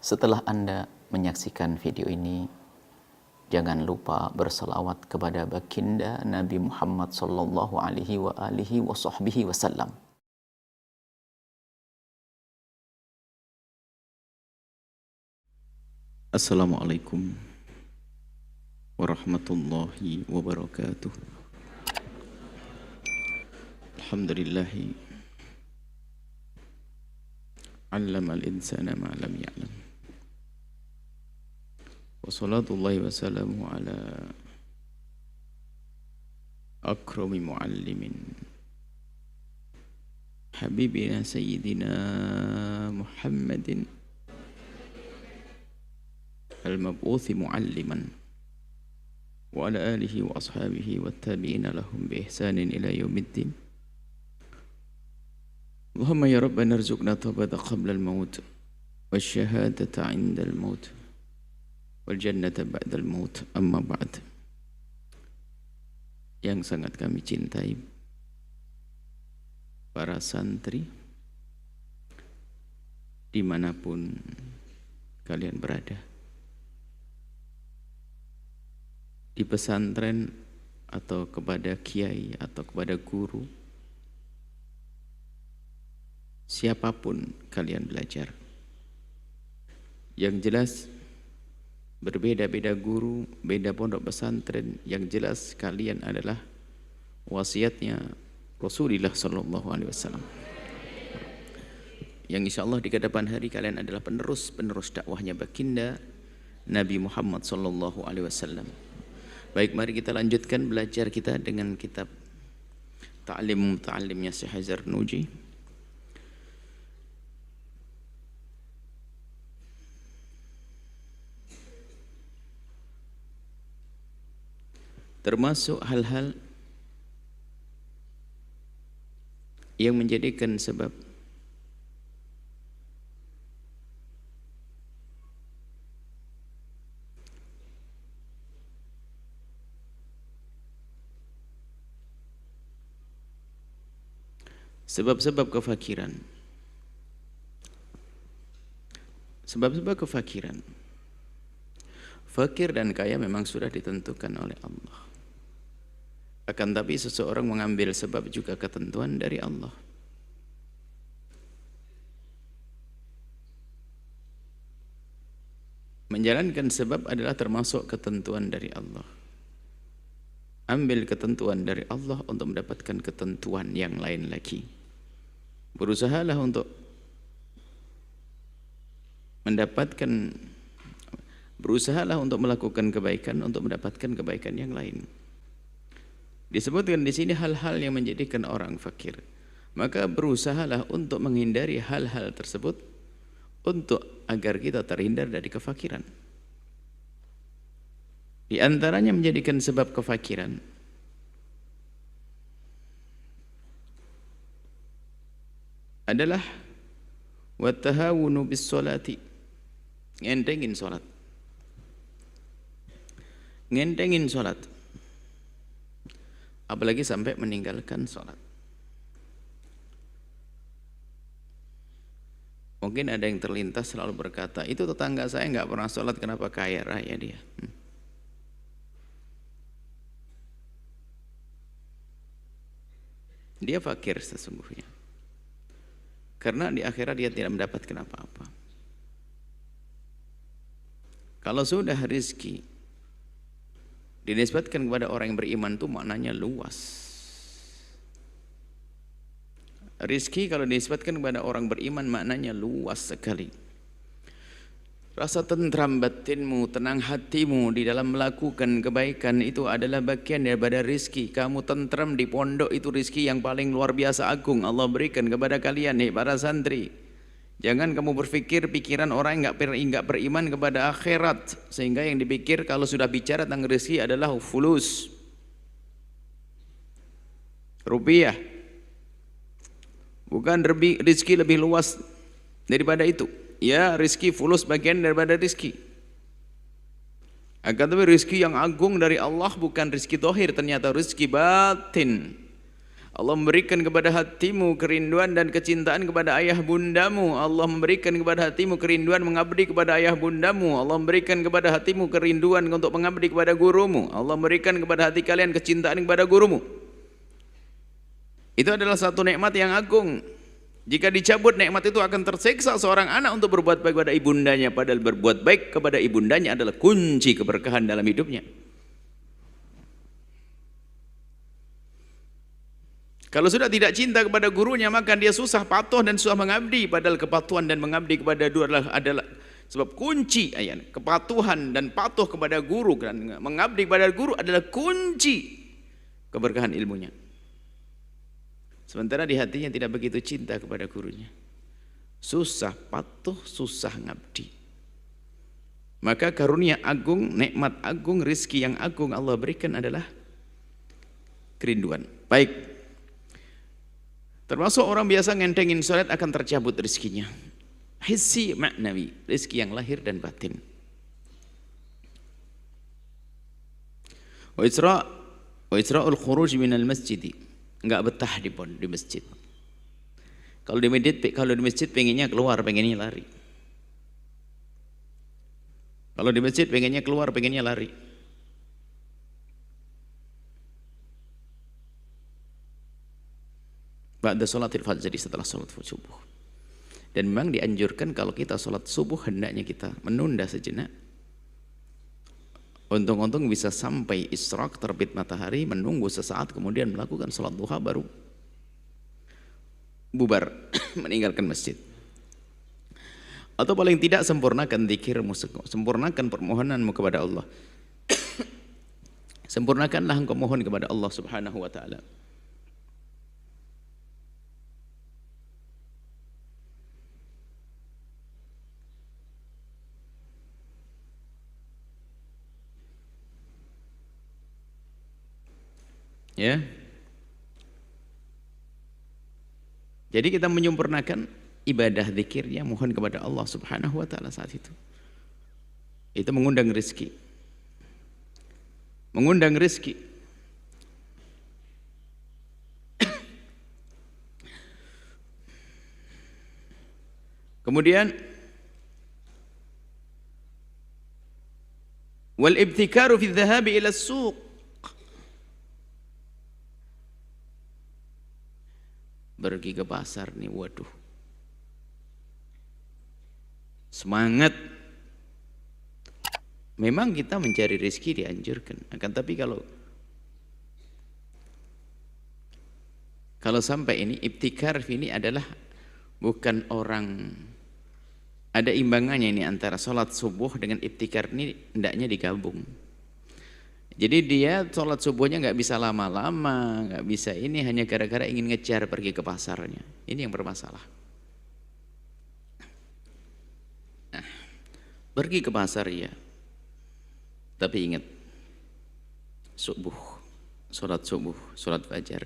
Setelah Anda menyaksikan video ini, jangan lupa berselawat kepada baginda Nabi Muhammad sallallahu alaihi wa alihi wa sahbihi wasallam. Assalamualaikum warahmatullahi wabarakatuh. Alhamdulillahi 'allama al-insana ma lam ya'lam. Wassalatullahi wassalamu ala akrami muallimin habibina sayyidina Muhammadin al-mab'uthi mualliman wa ala alihi wa ashabihi wa tabi'ina lahum bi ihsanin ila yaumiddin. Allahumma ya rabbana arzuqna tawbata qabla al-maut wasyahadata 'inda al-maut wal jannata ba'da al-maut, amma ba'd. Yang sangat kami cintai para santri dimanapun kalian berada, di pesantren atau kepada kiai atau kepada guru, siapapun kalian belajar, yang jelas berbeda-beda guru, beda pondok pesantren, yang jelas kalian adalah wasiatnya Rasulullah sallallahu alaihi wasallam, yang insyaallah di hadapan hari kalian adalah penerus dakwahnya baginda Nabi Muhammad sallallahu alaihi wasallam. Baik, mari kita lanjutkan belajar kita dengan kitab Ta'lim Muta'allimnya Syekh Zarnuji. Termasuk hal-hal yang menjadikan sebab sebab-sebab kefakiran. Sebab-sebab kefakiran. Fakir dan kaya memang sudah ditentukan oleh Allah. Akan tapi seseorang mengambil sebab juga ketentuan dari Allah. Menjalankan sebab adalah termasuk ketentuan dari Allah. Ambil ketentuan dari Allah untuk mendapatkan ketentuan yang lain lagi. Berusahalah untuk melakukan kebaikan untuk mendapatkan kebaikan yang lain. Disebutkan di sini hal-hal yang menjadikan orang fakir. Maka berusahalah untuk menghindari hal-hal tersebut agar kita terhindar dari kefakiran. Di antaranya menjadikan sebab kefakiran adalah wattahawunu bis sholati, ngentengin salat. Ngentengin salat. Apalagi sampai meninggalkan sholat. Mungkin ada yang terlintas selalu berkata, itu tetangga saya nggak pernah sholat, kenapa kaya raya dia? Dia fakir sesungguhnya. Karena di akhirat dia tidak mendapatkan apa-apa. Kalau sudah rezeki dinisbatkan kepada orang yang beriman itu maknanya luas. Rizki kalau dinisbatkan kepada orang beriman maknanya luas sekali. Rasa tentram batinmu, tenang hatimu di dalam melakukan kebaikan itu adalah bagian daripada rizki. Kamu tentram di pondok itu rizki yang paling luar biasa agung Allah berikan kepada kalian nih para santri. Jangan kamu berpikir pikiran orang yang enggak beriman kepada akhirat, sehingga yang dipikir kalau sudah bicara tentang rezeki adalah fulus, rupiah. Bukan rezeki lebih luas daripada itu. Ya, rezeki fulus bagian daripada rezeki. Akan tapi rezeki yang agung dari Allah bukan rezeki zahir, ternyata rezeki batin. Allah memberikan kepada hatimu kerinduan dan kecintaan kepada ayah bundamu. Allah memberikan kepada hatimu kerinduan mengabdi kepada ayah bundamu. Allah memberikan kepada hatimu kerinduan untuk mengabdi kepada gurumu. Allah memberikan kepada hati kalian kecintaan kepada gurumu. Itu adalah satu nikmat yang agung. Jika dicabut nikmat itu akan tersiksa seorang anak untuk berbuat baik kepada ibundanya, padahal berbuat baik kepada ibundanya adalah kunci keberkahan dalam hidupnya. Kalau sudah tidak cinta kepada gurunya, maka dia susah patuh dan susah mengabdi, padahal kepatuhan dan mengabdi kepada dua adalah sebab kunci kepatuhan dan patuh kepada guru dan mengabdi kepada guru adalah kunci keberkahan ilmunya. Sementara di hatinya tidak begitu cinta kepada gurunya, susah patuh, susah ngabdi. Maka karunia agung, nikmat agung, rizki yang agung Allah berikan adalah kerinduan. Baik, termasuk orang biasa ngentengin sholat akan tercabut rizkinya. Hissi maknawi, rizki yang lahir dan batin. Wa isra'ul khuruj minal masjidi, enggak betah di masjid. Kalau di masjid pengennya keluar, pengennya lari. Kalau di masjid pengennya keluar, pengennya lari. Ba'da sholatil fajr, setelah sholat subuh. Dan memang dianjurkan kalau kita sholat subuh hendaknya kita menunda sejenak. Untung-untung bisa sampai isyraq, terbit matahari, menunggu sesaat kemudian melakukan sholat duha baru bubar meninggalkan masjid. Atau paling tidak sempurnakan dzikirmu, sempurnakan permohonanmu kepada Allah. Sempurnakanlah engkau mohon kepada Allah Subhanahu wa taala. Ya. Jadi kita menyempurnakan ibadah zikirnya, mohon kepada Allah Subhanahu wa taala saat itu. Itu mengundang rezeki. Mengundang rezeki. Kemudian wal ibtikaru fi dhahabi ila as-suq, pergi ke pasar nih, waduh, semangat. Memang kita mencari rezeki dianjurkan, akan tapi kalau sampai ini ibtikar ini adalah bukan orang, ada imbangannya ini antara sholat subuh dengan ibtikar, ini hendaknya digabung. Jadi dia sholat subuhnya nggak bisa lama-lama, nggak bisa ini, hanya gara-gara ingin ngejar pergi ke pasarnya. Ini yang bermasalah. Nah, pergi ke pasar ya, tapi ingat subuh, sholat fajar,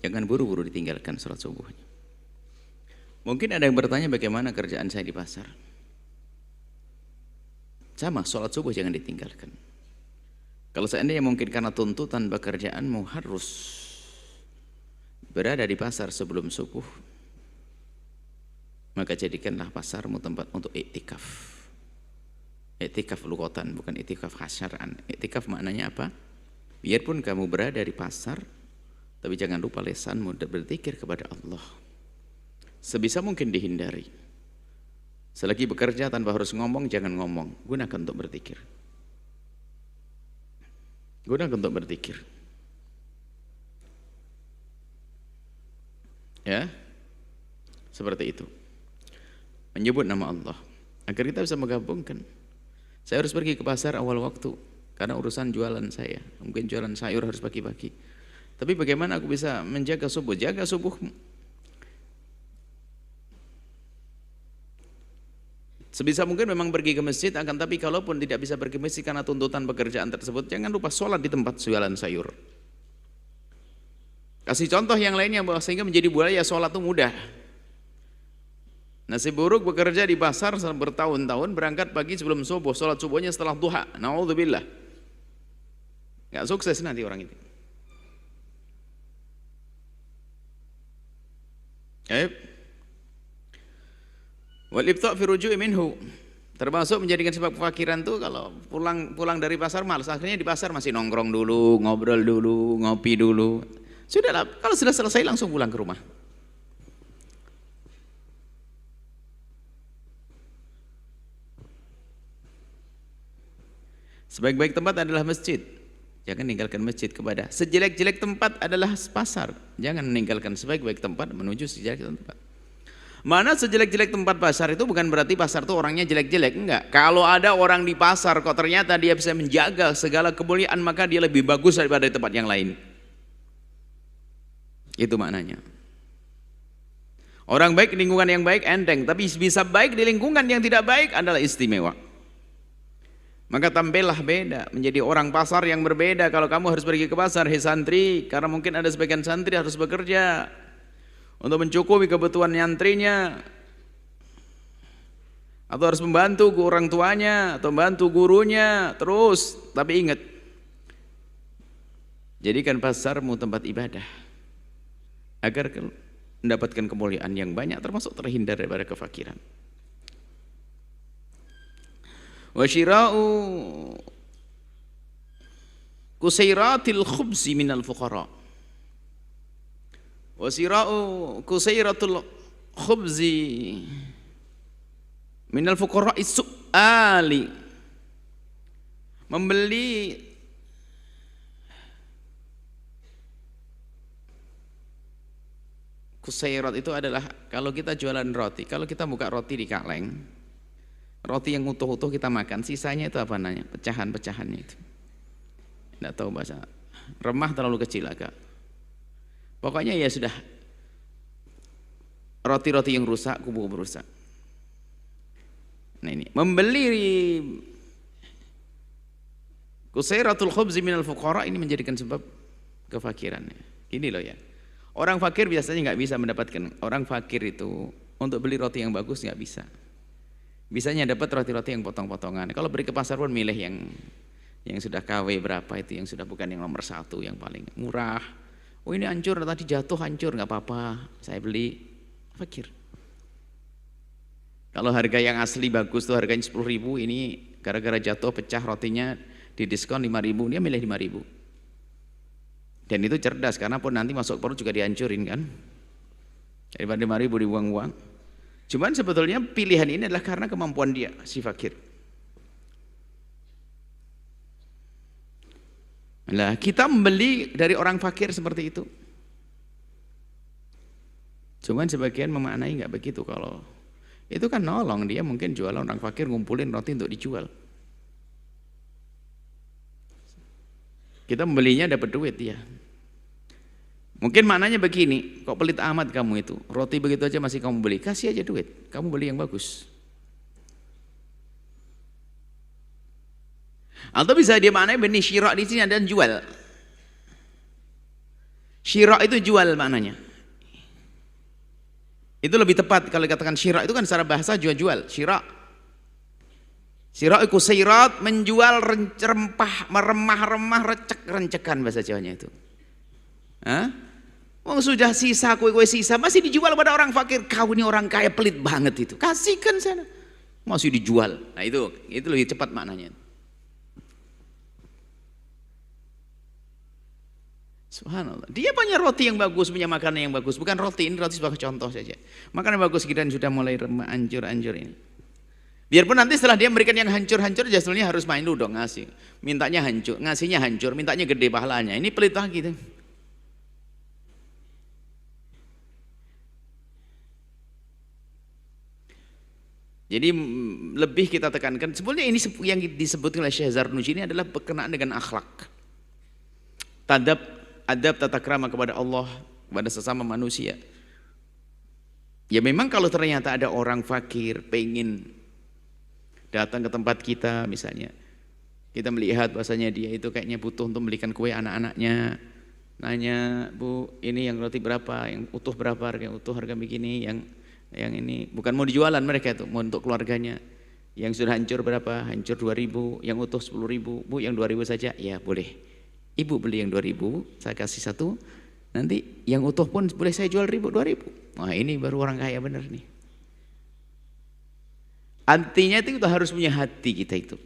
jangan buru-buru ditinggalkan sholat subuhnya. Mungkin ada yang bertanya, bagaimana kerjaan saya di pasar? Sama, sholat subuh jangan ditinggalkan. Kalau seandainya mungkin karena tuntutan pekerjaanmu harus berada di pasar sebelum subuh, maka jadikanlah pasarmu tempat untuk iktikaf. Iktikaf lughatan, bukan iktikaf syar'an. Iktikaf maknanya apa? Biarpun kamu berada di pasar, tapi jangan lupa lisanmu berzikir kepada Allah. Sebisa mungkin dihindari. Selagi bekerja tanpa harus ngomong, jangan ngomong. Gunakan untuk berzikir. Gunakan untuk berzikir. Ya, seperti itu. Menyebut nama Allah agar kita bisa menggabungkan. Saya harus pergi ke pasar awal waktu karena urusan jualan saya. Mungkin jualan sayur harus pagi-pagi. Tapi bagaimana aku bisa menjaga subuh? Jaga subuhmu. Sebisa mungkin memang pergi ke masjid, akan tapi kalaupun tidak bisa pergi ke masjid karena tuntutan pekerjaan tersebut, jangan lupa sholat di tempat jualan sayur. Kasih contoh yang lainnya bahwa sehingga menjadi budaya sholat itu mudah. Nasib buruk bekerja di pasar bertahun-tahun, berangkat pagi sebelum subuh, sholat subuhnya setelah duha. Na'udzubillah. Nggak sukses nanti orang itu. Baik. Wal ibta' fi ruju'i minhu. Termasuk menjadikan sebab kefakiran tuh kalau pulang dari pasar malas, akhirnya di pasar masih nongkrong dulu, ngobrol dulu, ngopi dulu. Sudahlah, kalau sudah selesai langsung pulang ke rumah. Sebaik-baik tempat adalah masjid. Jangan meninggalkan masjid kepada sejelek-jelek tempat adalah pasar. Jangan meninggalkan sebaik-baik tempat menuju sejelek tempat. Mana sejelek-jelek tempat pasar itu bukan berarti pasar itu orangnya jelek-jelek, enggak. Kalau ada orang di pasar kok ternyata dia bisa menjaga segala kemuliaan, maka dia lebih bagus daripada di tempat yang lain. Itu maknanya. Orang baik di lingkungan yang baik enteng, tapi bisa baik di lingkungan yang tidak baik adalah istimewa. Maka tampillah beda, menjadi orang pasar yang berbeda. Kalau kamu harus pergi ke pasar, hei santri, karena mungkin ada sebagian santri harus bekerja untuk mencukupi kebutuhan nyantrinya, atau harus membantu orang tuanya atau membantu gurunya terus. Tapi ingat, jadikan pasarmu tempat ibadah agar mendapatkan kemuliaan yang banyak, termasuk terhindar daripada kefakiran. Wa syira'u kusairatil khubzi minal fuqara. Wa syira'u kusairatul khubzi minal fuqara su'ali. Membeli kusairat itu adalah kalau kita jualan roti, kalau kita buka roti di kaleng, roti yang utuh-utuh kita makan, sisanya itu apa namanya? Pecahan-pecahannya itu. Tidak tahu bahasa. Remah terlalu kecil agak. Pokoknya ya sudah. Roti-roti yang rusak, kubu-kubu rusak. Nah ini, membeli kusairatul khubzi minal fuqara ini menjadikan sebab kefakirannya. Ini loh ya. Orang fakir biasanya nggak bisa mendapatkan. Orang fakir itu untuk beli roti yang bagus nggak bisa. Bisanya dapat roti-roti yang potong-potongan. Kalau beri ke pasar pun milih yang sudah KW berapa itu, yang sudah bukan yang nomor 1, yang paling murah. Oh ini hancur, tadi jatuh hancur, nggak apa-apa, saya beli. Fakir. Kalau harga yang asli bagus tuh harganya 10.000, ini gara-gara jatuh pecah rotinya di diskon 5.000, dia milih 5.000. Dan itu cerdas karena pun nanti masuk perut juga dihancurin kan. Daripada 5.000 dibuang-buang. Cuman sebetulnya pilihan ini adalah karena kemampuan dia, si fakir. Nah, kita membeli dari orang fakir seperti itu. Cuman sebagian memaknai nggak begitu, kalau itu kan nolong, dia mungkin jual orang fakir ngumpulin roti untuk dijual. Kita membelinya dapat duit ya. Mungkin maknanya begini, kok pelit amat kamu itu, roti begitu aja masih kamu beli, kasih aja duit, kamu beli yang bagus. Atau bisa dia maknanya benih syira' di sini ada jual. Syira' itu jual maknanya. Itu lebih tepat kalau dikatakan syira' itu kan secara bahasa jual-jual, syira'. Syira' itu kusairat, menjual rempah, meremah-remah, recek-rencekan bahasa Jawanya itu. Hah? Oh, sudah sisa kue-kue sisa masih dijual pada orang fakir. Kau ini orang kaya pelit banget itu. Kasihkan sana. Masih dijual. Nah itu lebih cepat maknanya. Subhanallah. Dia punya roti yang bagus, punya makanan yang bagus. Bukan roti, ini roti sebagai contoh saja. Makanan bagus kita sudah mulai hancur-hancur ini. Biarpun nanti setelah dia memberikan yang hancur-hancur, jasulnya harus main dulu dong ngasih. Mintanya hancur, ngasihnya hancur, mintanya gede pahalanya. Ini pelit lagi tuh. Jadi lebih kita tekankan, sebenarnya ini yang disebutkan oleh Syekh Zarnuji ini adalah berkenaan dengan akhlak. Adab tata krama kepada Allah, kepada sesama manusia. Ya memang kalau ternyata ada orang fakir pengen datang ke tempat kita misalnya, kita melihat bahasanya dia itu kayaknya butuh untuk membelikan kue anak-anaknya, nanya, Bu ini yang roti berapa, yang utuh berapa, harga utuh harga begini, yang ini bukan mau dijualan mereka itu, mau untuk keluarganya. Yang sudah hancur berapa? Hancur 2.000, yang utuh 10.000. Bu yang 2.000 saja? Ya boleh. Ibu beli yang 2.000, saya kasih 1, Nanti yang utuh pun boleh saya jual 1.000, 2.000. Wah ini baru orang kaya bener nih. Artinya itu kita harus punya hati kita itu.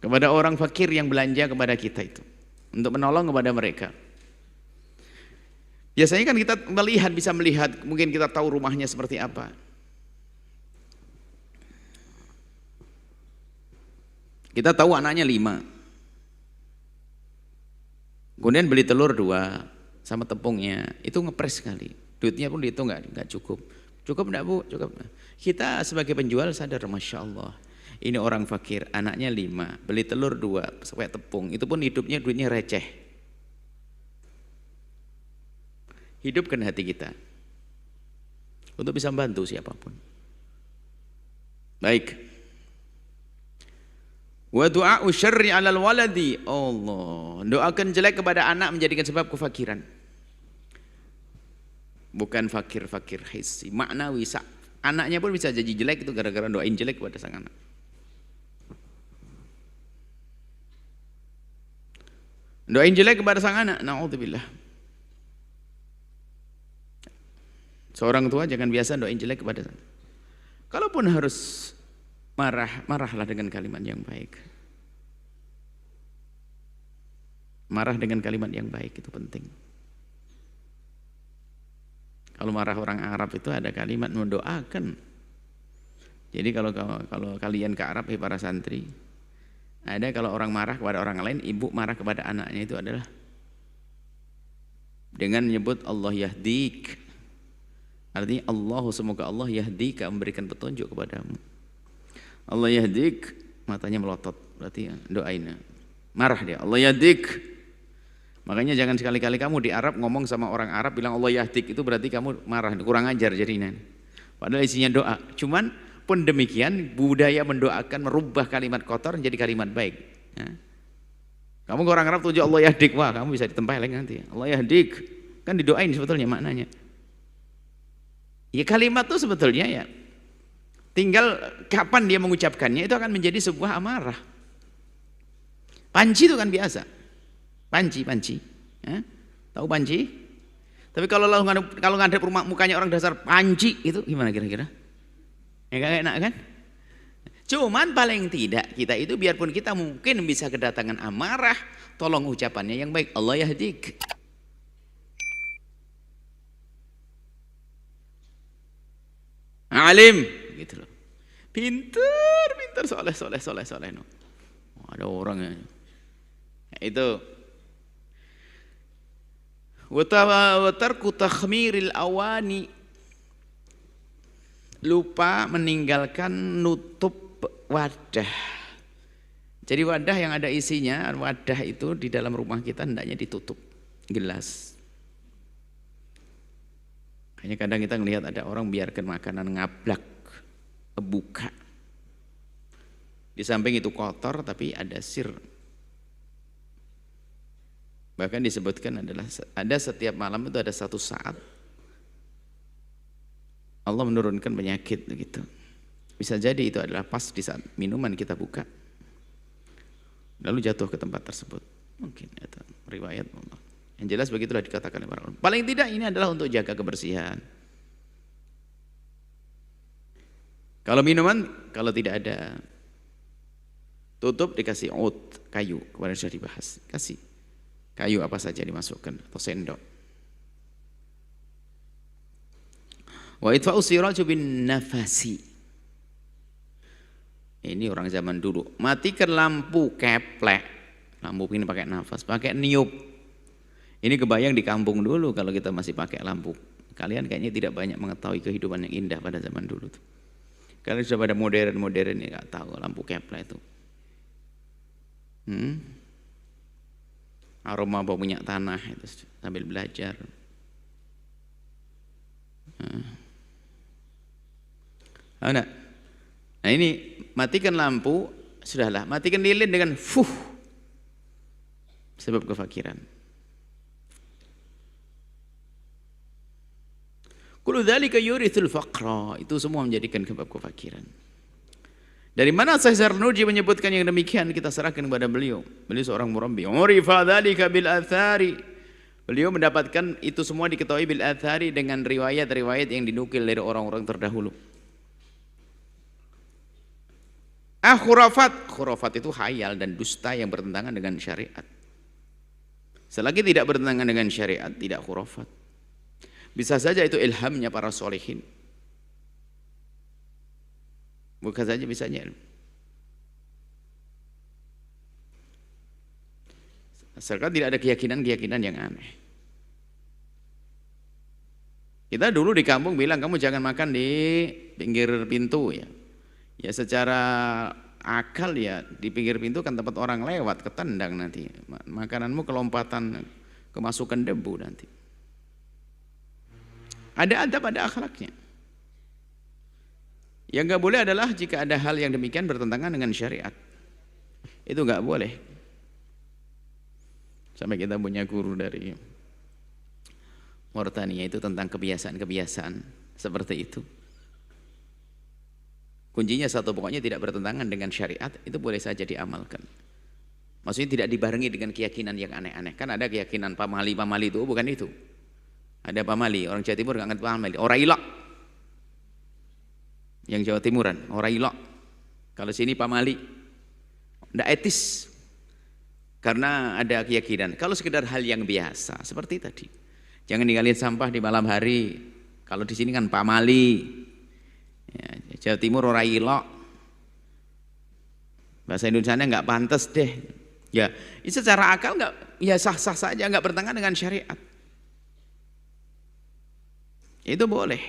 Kepada orang fakir yang belanja kepada kita itu. Untuk menolong kepada mereka. Biasanya kan kita bisa melihat, mungkin kita tahu rumahnya seperti apa. Kita tahu anaknya 5. Kemudian beli telur 2 sama tepungnya, itu ngepres sekali. Duitnya pun dihitung nggak cukup. Cukup enggak Bu? Cukup. Kita sebagai penjual sadar, Masya Allah. Ini orang fakir, anaknya 5, beli telur 2, sampai tepung. Itu pun hidupnya duitnya receh. Hidupkan hati kita untuk bisa membantu siapapun. Baik. Wa du'a'u syarri 'alal waladi. Allah, doakan jelek kepada anak menjadikan sebab kefakiran. Bukan fakir hissi, maknawi. Anaknya pun bisa jadi jelek itu gara-gara doain jelek kepada sang anak. Doain jelek kepada sang anak, na'udzubillah. Seorang tua jangan biasa doain jelek kepada sang. Kalaupun harus marahlah dengan kalimat yang baik. Marah dengan kalimat yang baik itu penting. Kalau marah orang Arab itu ada kalimat mendoakan. Jadi kalau kalian ke Arab, para santri, ada kalau orang marah kepada orang lain, ibu marah kepada anaknya itu adalah dengan menyebut Allah yahdik. Artinya Allah, semoga Allah yahdika, memberikan petunjuk kepadamu. Allah yahdik, matanya melotot, berarti doain. Marah dia, Allah yahdik. Makanya jangan sekali-kali kamu di Arab ngomong sama orang Arab bilang Allah yahdik, itu berarti kamu marah, kurang ajar jadinya. Padahal isinya doa. Cuman pun demikian, budaya mendoakan merubah kalimat kotor menjadi kalimat baik. Ya. Kamu ke orang Arab tujuh Allah yahdik, wah kamu bisa ditempeleng nanti. Allah yahdik, kan didoain sebetulnya maknanya. Ya kalimat itu sebetulnya ya tinggal kapan dia mengucapkannya itu akan menjadi sebuah amarah. Panci itu kan biasa. Panci. Ya? Tahu panci? Tapi kalau ngadep rumah mukanya orang dasar panci itu gimana kira-kira? Ya gak enak kan? Cuman paling tidak kita itu biarpun kita mungkin bisa kedatangan amarah, tolong ucapannya yang baik. Allah yahdik. Alim gitu loh. Pinter soleh no. Ada orangnya. Itu wa tarku takhmiril awani, lupa meninggalkan nutup wadah. Jadi wadah yang ada isinya, wadah itu di dalam rumah kita hendaknya ditutup, gelas. Hanya kadang kita melihat ada orang biarkan makanan ngablak, kebuka. Di samping itu kotor tapi ada sir. Bahkan disebutkan ada setiap malam itu ada satu saat Allah menurunkan penyakit gitu. Bisa jadi itu adalah pas di saat minuman kita buka lalu jatuh ke tempat tersebut. Mungkin itu riwayat Allah. Yang jelas begitulah dikatakan oleh para ulama. Paling tidak ini adalah untuk jaga kebersihan. Kalau minuman, kalau tidak ada tutup dikasih kayu, kemarin sudah dibahas. Kasih kayu apa saja dimasukkan atau sendok. Wa itfa'u siraju bin nafasi. Ini orang zaman dulu. Matikan lampu keplek. Lampu ini pakai nafas, pakai niup. Ini kebayang di kampung dulu kalau kita masih pakai lampu. Kalian kayaknya tidak banyak mengetahui kehidupan yang indah pada zaman dulu tuh. Kalian sudah pada modern ya nggak tahu lampu keplek itu. Aroma bau minyak tanah itu sambil belajar. Nah ini matikan lampu, sudahlah, matikan lilin dengan sebab kefakiran. Kullu dzalika yurithul faqra, itu semua menjadikan sebab kefakiran. Dari mana Syekh Zarnuji menyebutkan yang demikian, kita serahkan kepada beliau. Beliau seorang murabbi. Urifa dzalika bil athari, Beliau mendapatkan itu semua diketahui bil athari dengan riwayat-riwayat yang dinukil dari orang-orang terdahulu. Khurafat itu khayal dan dusta yang bertentangan dengan syariat. Selagi tidak bertentangan dengan syariat, tidak khurafat. Bisa saja itu ilhamnya para solehin. Bukan saja bisanya. Asalkan tidak ada keyakinan-keyakinan yang aneh. Kita dulu di kampung bilang kamu jangan makan di pinggir pintu ya. Ya secara akal ya di pinggir pintu kan tempat orang lewat, ketendang nanti. Makananmu kelompatan kemasukan debu nanti. Ada adab, ada akhlaknya. Yang nggak boleh adalah jika ada hal yang demikian bertentangan dengan syariat. Itu nggak boleh. Sampai kita punya guru dari Mauritania itu tentang kebiasaan-kebiasaan seperti itu. Kuncinya satu, pokoknya tidak bertentangan dengan syariat, itu boleh saja diamalkan. Maksudnya tidak dibarengi dengan keyakinan yang aneh-aneh. Kan ada keyakinan pamali itu, bukan itu. Ada pamali, orang Jawa Timur nggak ngerti pamali. Orang ilok. Yang Jawa Timuran, orang ilok. Kalau sini pamali. Tidak etis. Karena ada keyakinan. Kalau sekedar hal yang biasa, seperti tadi. Jangan ninggalin sampah di malam hari. Kalau di sini kan pamali. Ya, Jawa Timur orang ilok. Bahasa Indonesianya nggak pantas deh. Ya, ini secara akal nggak, ya sah-sah saja, nggak bertentangan dengan syariat. Itu boleh.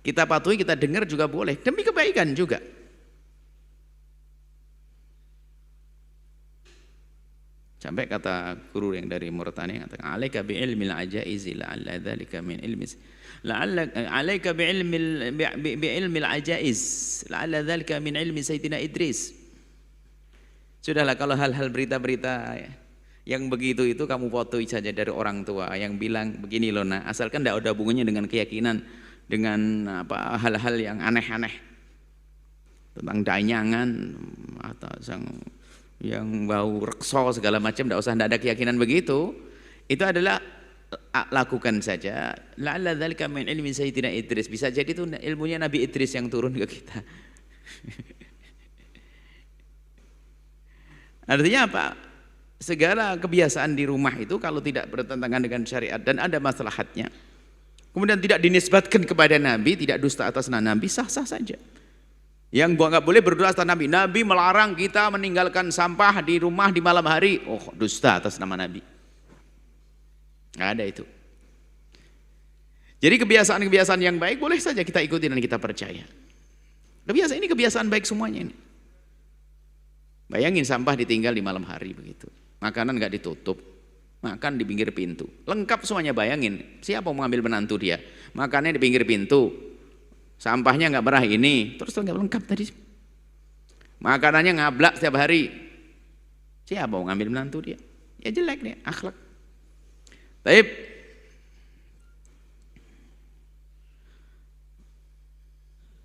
Kita patuhi, kita dengar juga boleh. Demi kebaikan juga. Sampai kata guru yang dari Mauritania kata, "Alaika bi ilmil ajaiz la'alla dzalika min ilmi alaika bi ilmil ajaiz la'alla dzalika min ilmi Sayyidina Idris." Sudahlah, kalau hal-hal berita-berita yang begitu itu kamu fotoin saja dari orang tua yang bilang begini loh, nah asalkan tidak ada hubungannya dengan keyakinan, dengan apa hal-hal yang aneh-aneh tentang danyangan atau yang bau rekso segala macam, tidak usah, tidak ada keyakinan begitu. Itu adalah lakukan saja. La'alla dzalika min ilmi Sayyidina Idris, bisa jadi itu ilmunya Nabi Idris yang turun ke kita. Artinya apa? Segala kebiasaan di rumah itu kalau tidak bertentangan dengan syariat dan ada maslahatnya, kemudian tidak dinisbatkan kepada Nabi, tidak dusta atas nama Nabi, sah-sah saja. Yang nggak boleh berdoa atas Nabi. Nabi melarang kita meninggalkan sampah di rumah di malam hari. Oh, dusta atas nama Nabi. Nggak ada itu. Jadi kebiasaan-kebiasaan yang baik boleh saja kita ikuti dan kita percaya. Kebiasaan ini kebiasaan baik semuanya ini. Bayangin sampah ditinggal di malam hari begitu. Makanan nggak ditutup. Makan di pinggir pintu. Lengkap semuanya, bayangin. Siapa mau ngambil menantu dia? Makannya di pinggir pintu. Sampahnya nggak pernah ini, terus nggak lengkap tadi. Makanannya ngablak setiap hari. Siapa mau ngambil menantu dia? Ya jelek nih, akhlak. Baik.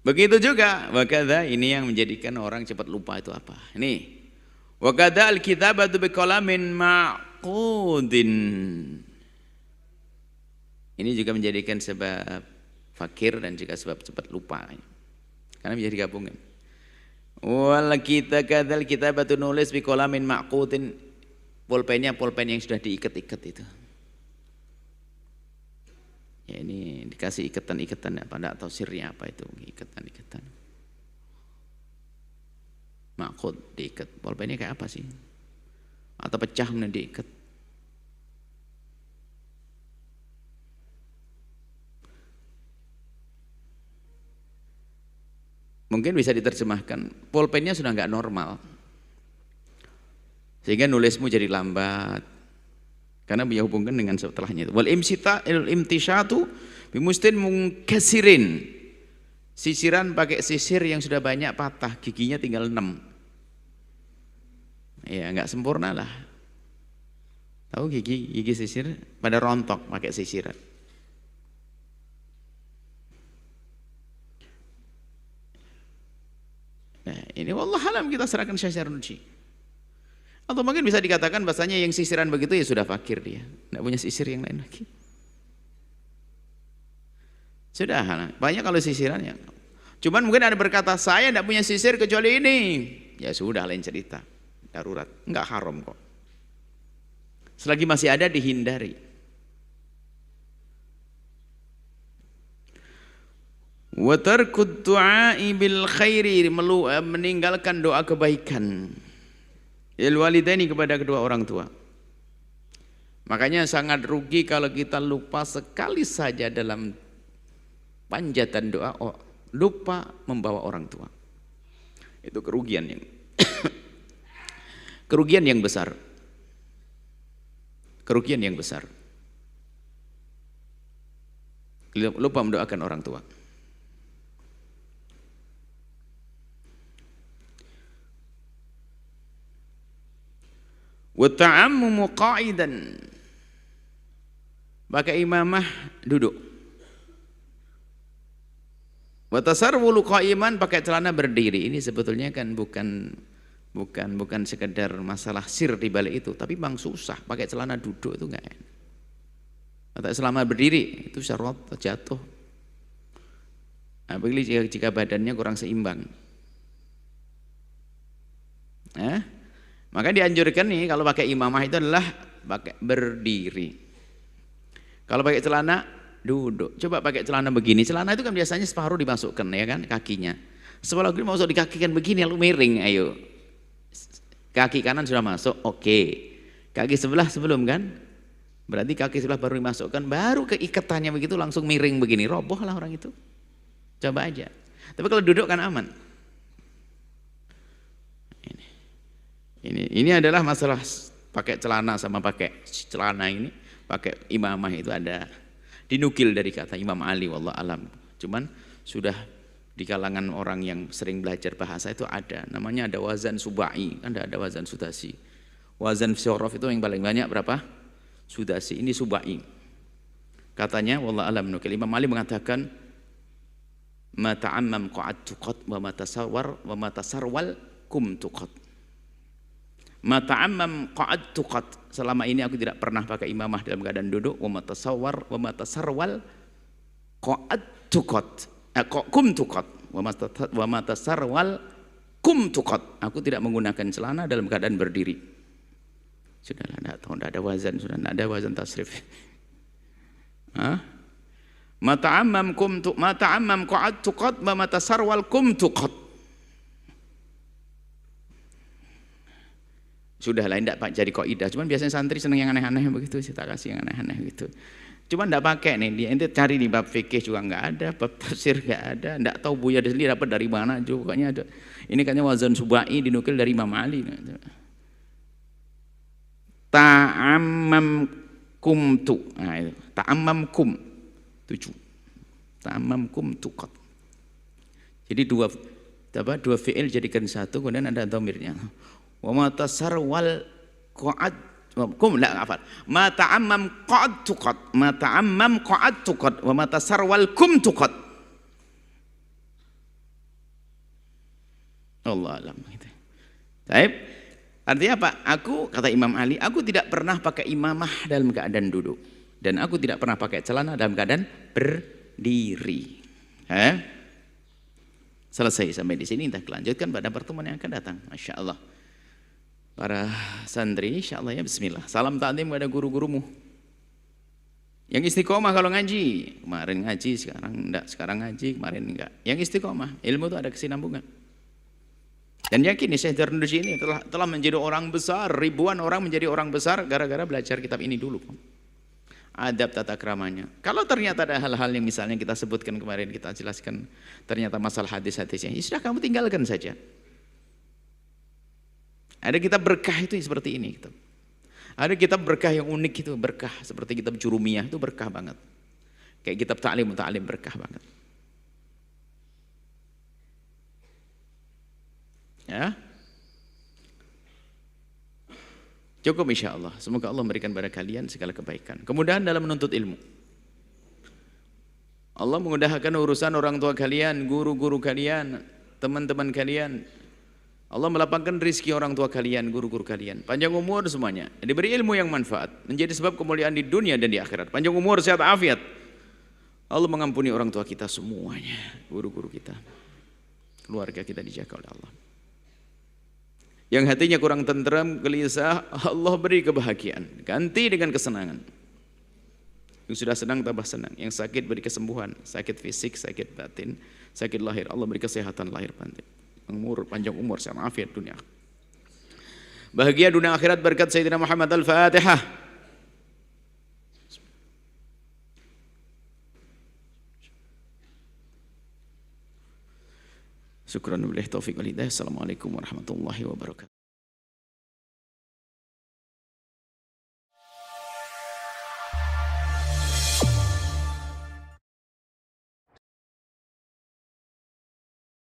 Begitu juga, wakadha ini yang menjadikan orang cepat lupa itu apa? Ini, wakadha al-kitabatu biqalamin ma'qudin. Ini juga menjadikan sebab fakir dan juga sebab cepat lupa, karena bisa digabungkan. Wal kita kadal kita batu nulis bi qalamin ma'qutin, pulpennya pulpen yang sudah diikat-ikat itu. Ya ini dikasih ikatan-ikatan apa, enggak tahu sirnya apa itu, ikatan-ikatan. Ma'qud diikat, pulpennya kayak apa sih? Atau pecah kemudian diikat. Mungkin bisa diterjemahkan, pulpennya sudah nggak normal, sehingga nulismu jadi lambat, karena dia hubungkan dengan setelahnya itu. Wal imtisyatu bimustin mungkasirin, sisiran pakai sisir yang sudah banyak patah, giginya tinggal 6. Ya nggak sempurna lah. Tahu gigi sisir pada rontok pakai sisiran. Nah, ini wallah alam, kita serahkan Syekh Sarnuji. Atau mungkin bisa dikatakan bahasanya yang sisiran begitu ya sudah fakir dia, tidak punya sisir yang lain lagi. Sudah, banyak kalau sisirannya. Cuman mungkin ada berkata, saya tidak punya sisir kecuali ini. Ya sudah, lain cerita. Darurat, enggak haram kok. Selagi masih ada dihindari. Wa tarkud du'ai bil khairi, meninggalkan doa kebaikan. Il walidaini, kepada kedua orang tua. Makanya sangat rugi kalau kita lupa sekali saja dalam panjatan doa, lupa membawa orang tua. Itu kerugian yang kerugian yang besar. Kerugian yang besar. Lupa mendoakan orang tua. Wa ta'ammumu qa'idan, pakai imamah duduk. Wa tasarwulu qa'iman, pakai celana berdiri. Ini sebetulnya kan bukan sekedar masalah sir di balik itu, tapi bang susah pakai celana duduk itu enggak enak. Atau selama berdiri itu syarot jatuh. Apalagi jika badannya kurang seimbang. Maka dianjurkan nih kalau pakai imamah itu adalah pakai berdiri. Kalau pakai celana duduk. Coba pakai celana begini. Celana itu kan biasanya separuh dimasukkan ya kan kakinya. Sebelah kiri masuk di kaki kan begini lalu miring, ayo. Kaki kanan sudah masuk, oke. Kaki sebelah sebelum kan? Berarti kaki sebelah baru dimasukkan, baru keikatannya begitu langsung miring begini. Roboh lah orang itu. Coba aja. Tapi kalau duduk kan aman. Ini adalah masalah pakai celana sama pakai celana ini, pakai imamah itu ada dinukil dari kata Imam Ali wallahu alam. Cuman sudah di kalangan orang yang sering belajar bahasa itu ada namanya ada wazan subai, ada wazan sudasi. Wazan syaraf itu yang paling banyak berapa? Sudasi. Ini subai. Katanya wallahu alam nukil Imam Ali mengatakan ma ta'ammam qa'ad tuqat wa ma tasarwal kum tuqat. Mata'ammam qa'ad tuqat, selama ini aku tidak pernah pakai imamah dalam keadaan duduk. Wa matasarwal qa'ad tuqat, kum tuqat, wa matasarwal kum tuqat, aku tidak menggunakan celana dalam keadaan berdiri. Sudahlah, tidak ada wazan, sudah tidak ada wazan tasrif. Mata'ammam qa'ad tuqat wa matasarwal kum tuqat. Sudah lah, tidak jadi kaidah. Cuman biasanya santri seneng yang aneh-aneh begitu, saya tak kasih yang aneh-aneh gitu. Cuman tidak pakai nih, dia ente cari di bab fikih juga nggak ada, bab tafsir nggak ada, tidak tahu Buya Desli dapat dari mana juga. Pokoknya ada. Ini katanya wazan subai dinukil dari Imam Ali. Ta'ammam kumtu, nah itu. Ta'ammam kum 7. Ta'ammam kum tuqat. Jadi dua fi'il jadikan satu, kemudian ada dhamirnya. Wa ma tasarwal qa'ad kum la afal ma ta'ammam qa'ad tuqat, ma ta'ammam qa'ad tuqat wa ma tasarwal kum tuqat. Allah alam gitu. Baik. Artinya apa? Aku, kata Imam Ali, aku tidak pernah pakai imamah dalam keadaan duduk, dan aku tidak pernah pakai celana dalam keadaan berdiri. Selesai sampai di sini, kita lanjutkan pada pertemuan yang akan datang. Masya Allah. Para santri, insya Allah ya, bismillah. Salam ta'zim kepada guru-gurumu. Yang istiqomah kalau ngaji. Kemarin ngaji, sekarang enggak. Sekarang ngaji, kemarin enggak. Yang istiqomah, ilmu itu ada kesinambungan. Dan yakin nih, Syekh Darnusi ini telah menjadi orang besar. Ribuan orang menjadi orang besar gara-gara belajar kitab ini dulu. Adab tata keramanya. Kalau ternyata ada hal-hal yang misalnya kita sebutkan kemarin, kita jelaskan, ternyata masalah hadis-hadisnya, ya sudah kamu tinggalkan saja. Ada kitab berkah itu seperti ini. Ada kitab berkah yang unik itu, berkah seperti kitab Jurumiyah itu berkah banget. Kayak kitab ta'lim berkah banget. Ya. Cukup insya Allah. Semoga Allah memberikan pada kalian segala kebaikan. Kemudahan dalam menuntut ilmu. Allah memudahkan urusan orang tua kalian, guru-guru kalian, teman-teman kalian. Allah melapangkan rizki orang tua kalian, guru-guru kalian. Panjang umur semuanya. Diberi ilmu yang manfaat. Menjadi sebab kemuliaan di dunia dan di akhirat. Panjang umur, sehat, afiat. Allah mengampuni orang tua kita semuanya. Guru-guru kita. Keluarga kita dijaga oleh Allah. Yang hatinya kurang tenteram, gelisah, Allah beri kebahagiaan. Ganti dengan kesenangan. Yang sudah senang tambah senang. Yang sakit beri kesembuhan. Sakit fisik, sakit batin, sakit lahir. Allah beri kesehatan lahir batin. Panjang umur, sehat, afiat dunia. Bahagia dunia akhirat berkat Sayyidina Muhammad. Al-Fatihah. Syukran billahi taufiq wal hidayah. Assalamualaikum warahmatullahi wabarakatuh.